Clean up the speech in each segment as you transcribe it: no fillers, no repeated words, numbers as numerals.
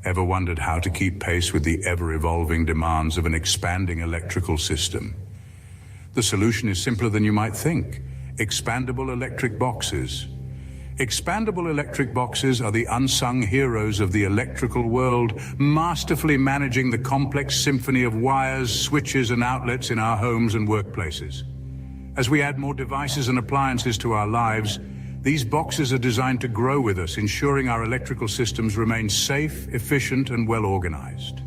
Ever wondered how to keep pace with the ever-evolving demands of an expanding electrical system? The solution is simpler than you might think. Expandable electric boxes. Expandable electric boxes are the unsung heroes of the electrical world, masterfully managing the complex symphony of wires, switches, and outlets in our homes and workplaces. As we add more devices and appliances to our lives, these boxes are designed to grow with us, ensuring our electrical systems remain safe, efficient, and well-organized.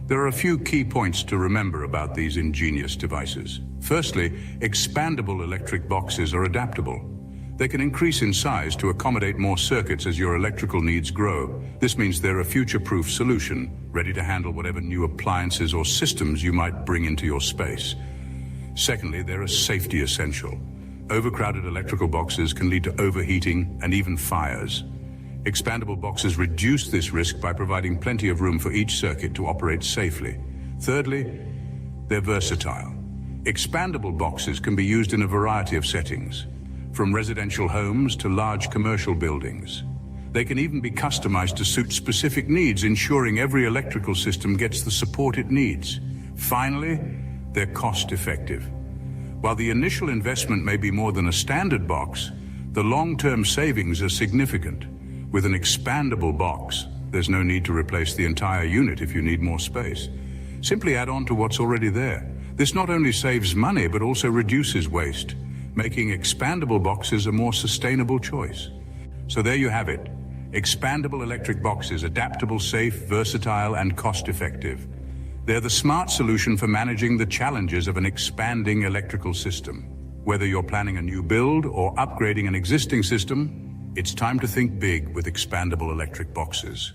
There are a few key points to remember about these ingenious devices. Firstly, expandable electric boxes are adaptable. They can increase in size to accommodate more circuits as your electrical needs grow. This means they're a future-proof solution, ready to handle whatever new appliances or systems you might bring into your space. Secondly, they're a safety essential. Overcrowded electrical boxes can lead to overheating and even fires. Expandable boxes reduce this risk by providing plenty of room for each circuit to operate safely. Thirdly, they're versatile. Expandable boxes can be used in a variety of settings, from residential homes to large commercial buildings. They can even be customized to suit specific needs, ensuring every electrical system gets the support it needs. Finally, they're cost-effective. While the initial investment may be more than a standard box, the long-term savings are significant. With an expandable box, there's no need to replace the entire unit if you need more space. Simply add on to what's already there. This not only saves money, but also reduces waste, making expandable boxes a more sustainable choice. So there you have it. Expandable electric boxes, adaptable, safe, versatile, and cost-effective. They're the smart solution for managing the challenges of an expanding electrical system. Whether you're planning a new build or upgrading an existing system, it's time to think big with expandable electric boxes.